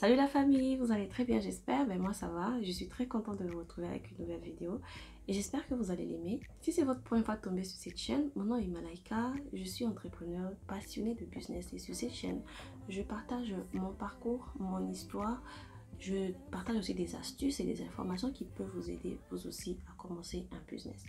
Salut la famille, vous allez très bien j'espère. Ben moi ça va, je suis très contente de vous retrouver avec une nouvelle vidéo et j'espère que vous allez l'aimer. Si c'est votre première fois de tomber sur cette chaîne, mon nom est Malaika, je suis entrepreneur passionnée de business et sur cette chaîne, je partage mon parcours, mon histoire. Je partage aussi des astuces et des informations qui peuvent vous aider vous aussi à commencer un business.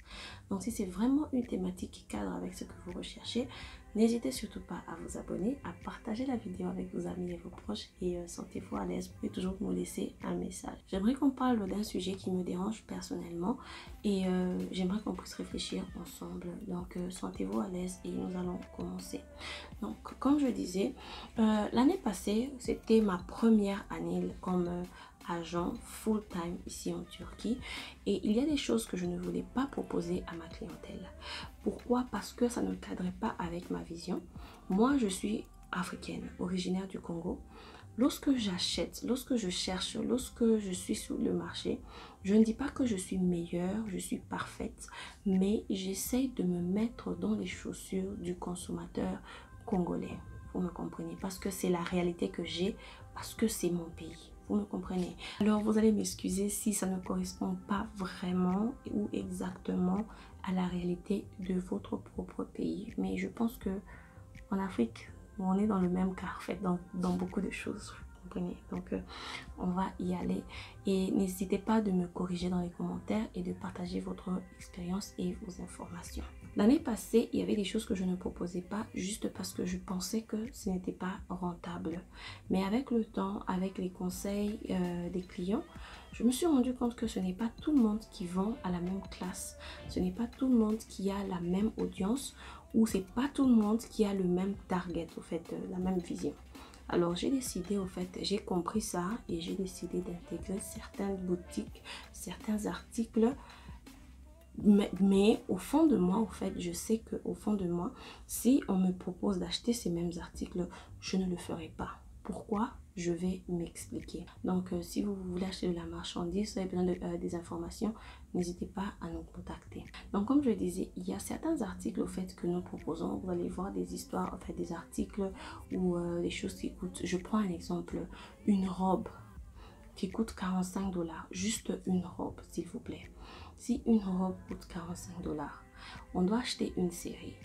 Donc si c'est vraiment une thématique qui cadre avec ce que vous recherchez, n'hésitez surtout pas à vous abonner, à partager la vidéo avec vos amis et vos proches et sentez-vous à l'aise, vous pouvez toujours nous laisser un message. J'aimerais qu'on parle d'un sujet qui me dérange personnellement et j'aimerais qu'on puisse réfléchir ensemble. Donc sentez-vous à l'aise et nous allons commencer. Donc comme je disais, l'année passée c'était ma première année comme agent full-time ici en Turquie et il y a des choses que je ne voulais pas proposer à ma clientèle. Pourquoi? Parce que ça ne cadrait pas avec ma vision. Moi je suis africaine, originaire du Congo. Lorsque j'achète, lorsque je cherche, lorsque je suis sur le marché, je ne dis pas que je suis meilleure, je suis parfaite, mais j'essaye de me mettre dans les chaussures du consommateur congolais. Vous me comprenez? Parce que c'est la réalité que j'ai, parce que c'est mon pays. Vous me comprenez? Alors vous allez m'excuser si ça ne correspond pas vraiment ou exactement à la réalité de votre propre pays. Mais je pense que en Afrique, on est dans le même cas en fait, dans beaucoup de choses. Vous comprenez? Donc on va y aller et n'hésitez pas de me corriger dans les commentaires et de partager votre expérience et vos informations. L'année passée, il y avait des choses que je ne proposais pas juste parce que je pensais que ce n'était pas rentable. Mais avec le temps, avec les conseils des clients, je me suis rendu compte que ce n'est pas tout le monde qui vend à la même classe. Ce n'est pas tout le monde qui a la même audience ou c'est pas tout le monde qui a le même target, au fait, la même vision. Alors j'ai décidé, au fait, j'ai compris ça et j'ai décidé d'intégrer certaines boutiques, certains articles. Mais au fond de moi, au fait, je sais qu'au fond de moi, si on me propose d'acheter ces mêmes articles, je ne le ferai pas. Pourquoi? Je vais m'expliquer. Donc, si vous voulez acheter de la marchandise, vous avez besoin des informations, n'hésitez pas à nous contacter. Donc, comme je disais, il y a certains articles au fait que nous proposons. Vous allez voir des histoires, en fait, des articles ou des choses qui coûtent. Je prends un exemple, une robe qui coûte 45 $. Juste une robe, s'il vous plaît. Si une robe coûte 45 $, on doit acheter une série.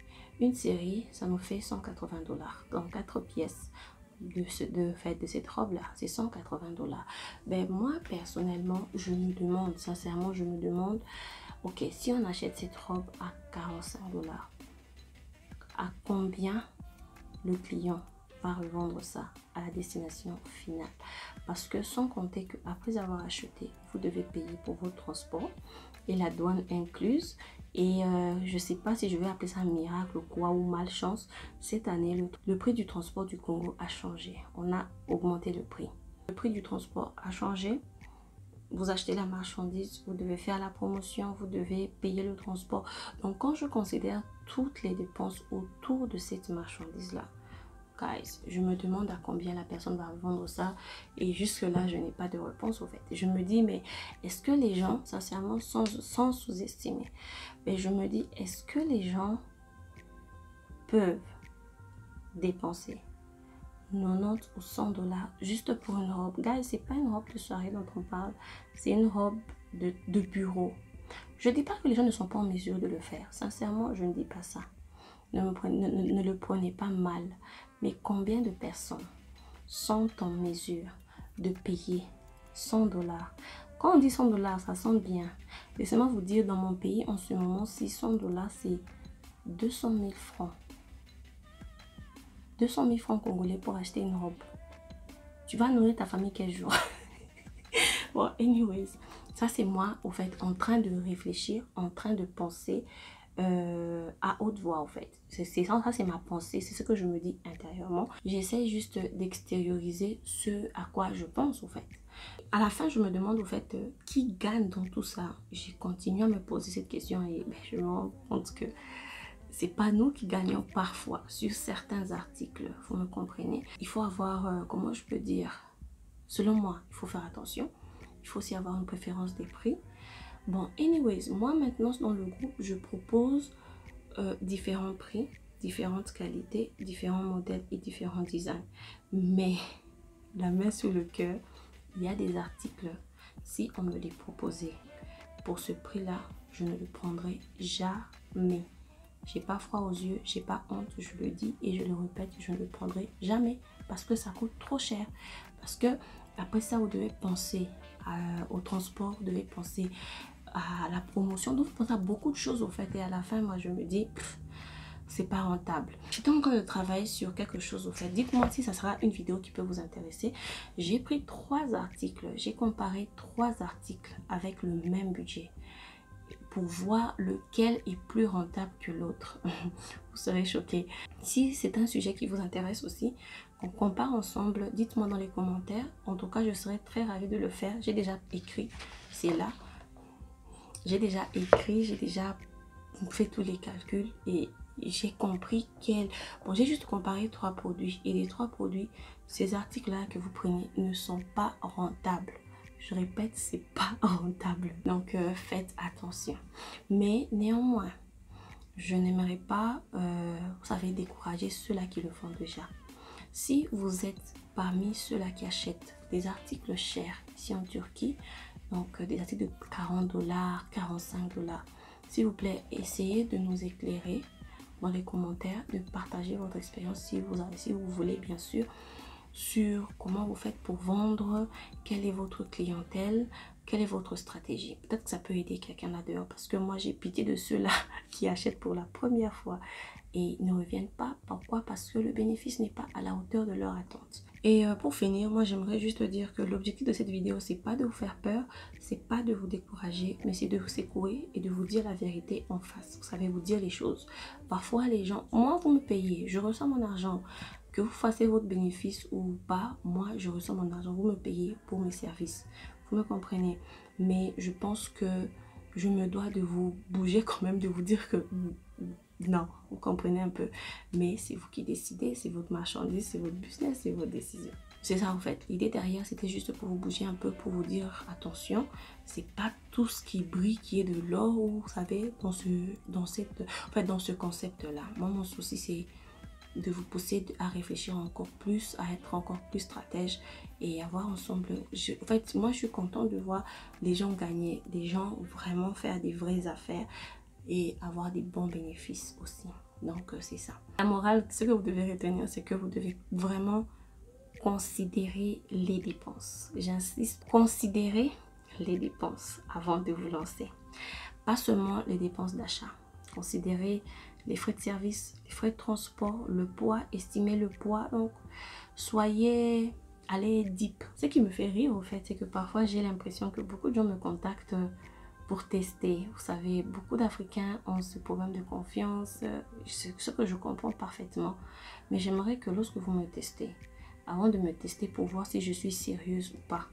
Une série, ça nous fait 180 $. Donc 4 pièces de cette robe-là, c'est 180 $. Ben moi, personnellement, je me demande, sincèrement, je me demande, ok, si on achète cette robe à 45 $, à combien le client va revendre ça à la destination finale? Parce que sans compter qu'après avoir acheté, vous devez payer pour votre transport et la douane incluse. Et je ne sais pas si je vais appeler ça un miracle ou quoi, ou malchance. Cette année, le prix du transport du Congo a changé. On a augmenté le prix. Le prix du transport a changé. Vous achetez la marchandise, vous devez faire la promotion, vous devez payer le transport. Donc quand je considère toutes les dépenses autour de cette marchandise-là, guys, je me demande à combien la personne va vendre ça et jusque là je n'ai pas de réponse au fait. Je me dis mais est-ce que les gens, sincèrement, sans sous-estimer, mais je me dis est-ce que les gens peuvent dépenser 90 ou 100 $ juste pour une robe? Guys, c'est pas une robe de soirée dont on parle, c'est une robe de bureau. Je dis pas que les gens ne sont pas en mesure de le faire, sincèrement je ne dis pas ça. Ne le prenez pas mal. Mais combien de personnes sont en mesure de payer 100 $? Quand on dit 100 $, ça sonne bien. Laissez-moi vous dire, dans mon pays, en ce moment, 600 $, c'est 200 000 francs. 200 000 francs congolais pour acheter une robe. Tu vas nourrir ta famille quel jour? Bon, anyways, ça c'est moi, au fait, en train de réfléchir, en train de penser à haute voix, en fait. Ça c'est ma pensée, c'est ce que je me dis intérieurement. J'essaie juste d'extérioriser ce à quoi je pense, au fait. À la fin, je me demande, au fait, qui gagne dans tout ça? J'ai continué à me poser cette question et ben, je me rends compte que c'est pas nous qui gagnons parfois sur certains articles, vous me comprenez? Il faut avoir, comment je peux dire, selon moi, il faut faire attention. Il faut aussi avoir une préférence des prix. Bon, anyways, moi maintenant dans le groupe, je propose différents prix, différentes qualités, différents modèles et différents designs. Mais, la main sur le cœur, il y a des articles, si on me les proposait pour ce prix-là, je ne le prendrai jamais. J'ai pas froid aux yeux, j'ai pas honte, je le dis et je le répète, je ne le prendrai jamais parce que ça coûte trop cher. Parce que après ça, vous devez penser au transport, vous devez penser à la promotion, donc vous pensez à beaucoup de choses au fait. Et à la fin, moi, je me dis, c'est pas rentable. J'étais en train de travailler sur quelque chose au fait. Dites-moi si ça sera une vidéo qui peut vous intéresser. J'ai pris 3 articles, j'ai comparé 3 articles avec le même budget pour voir lequel est plus rentable que l'autre. Vous serez choqués. Si c'est un sujet qui vous intéresse aussi, on compare ensemble, dites-moi dans les commentaires. En tout cas, je serais très ravie de le faire. J'ai déjà écrit, c'est là. J'ai déjà écrit, j'ai déjà fait tous les calculs et j'ai compris quel... Bon, j'ai juste comparé 3 produits et les 3 produits, ces articles-là que vous prenez ne sont pas rentables. Je répète, c'est pas rentable. Donc, faites attention. Mais néanmoins, je n'aimerais pas, vous savez, décourager ceux-là qui le font déjà. Si vous êtes parmi ceux-là qui achètent des articles chers ici en Turquie, donc des articles de 40 $, 45 $, s'il vous plaît, essayez de nous éclairer dans les commentaires, de partager votre expérience si vous voulez, bien sûr, sur comment vous faites pour vendre, quelle est votre clientèle, quelle est votre stratégie. Peut-être que ça peut aider quelqu'un là-dehors parce que moi j'ai pitié de ceux-là qui achètent pour la première fois et ne reviennent pas. Pourquoi? Parce que le bénéfice n'est pas à la hauteur de leur attente. Et pour finir, moi j'aimerais juste dire que l'objectif de cette vidéo, c'est pas de vous faire peur, c'est pas de vous décourager, mais c'est de vous secouer et de vous dire la vérité en face. Vous savez, vous dire les choses. Parfois les gens, moi vous me payez, je reçois mon argent. Que vous fassiez votre bénéfice ou pas, moi je reçois mon argent, vous me payez pour mes services. Vous me comprenez? Mais je pense que je me dois de vous bouger quand même, de vous dire que non, vous comprenez un peu. Mais c'est vous qui décidez, c'est votre marchandise, c'est votre business, c'est votre décision. C'est ça en fait. L'idée derrière, c'était juste pour vous bouger un peu, pour vous dire attention, c'est pas tout ce qui brille qui est de l'or, vous savez, dans ce concept-là. Moi, mon souci, c'est de vous pousser à réfléchir encore plus, à être encore plus stratège et avoir ensemble. En fait, moi, je suis contente de voir les gens gagner, des gens vraiment faire des vraies affaires et avoir des bons bénéfices aussi. Donc, c'est ça. La morale, ce que vous devez retenir, c'est que vous devez vraiment considérer les dépenses. J'insiste, considérez les dépenses avant de vous lancer. Pas seulement les dépenses d'achat. Considérez les frais de service, les frais de transport, le poids, estimez le poids. Donc, soyez, allez deep. Ce qui me fait rire, au fait, c'est que parfois, j'ai l'impression que beaucoup de gens me contactent pour tester. Vous savez, beaucoup d'Africains ont ce problème de confiance, ce que je comprends parfaitement. Mais j'aimerais que lorsque vous me testez, avant de me tester pour voir si je suis sérieuse ou pas,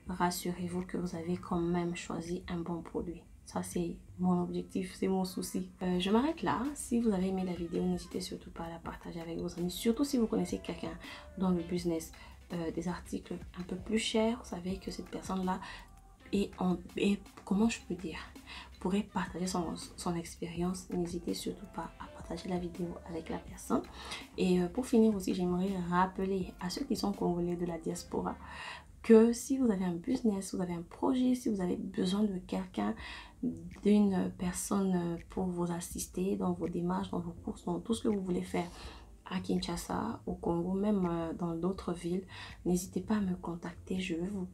rassurez-vous que vous avez quand même choisi un bon produit. Ça, c'est mon objectif, c'est mon souci. Je m'arrête là. Si vous avez aimé la vidéo, n'hésitez surtout pas à la partager avec vos amis. Surtout si vous connaissez quelqu'un dans le business des articles un peu plus chers. Vous savez que cette personne-là est comment je peux dire, pourrait partager son expérience. N'hésitez surtout pas à partager la vidéo avec la personne. Et pour finir aussi, j'aimerais rappeler à ceux qui sont congolais de la diaspora que si vous avez un business, vous avez un projet, si vous avez besoin de quelqu'un, d'une personne pour vous assister dans vos démarches, dans vos courses, dans tout ce que vous voulez faire à Kinshasa, au Congo, même dans d'autres villes, n'hésitez pas à me contacter. Je vais vous,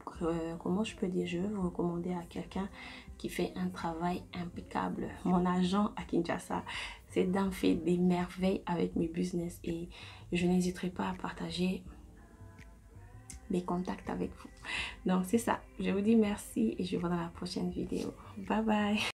comment je peux dire, je vais vous recommander à quelqu'un qui fait un travail impeccable. Mon agent à Kinshasa, cette dame fait des merveilles avec mes business et je n'hésiterai pas à partager mes contacts avec vous. Donc c'est ça, je vous dis merci et je vous vois dans la prochaine vidéo. Bye bye.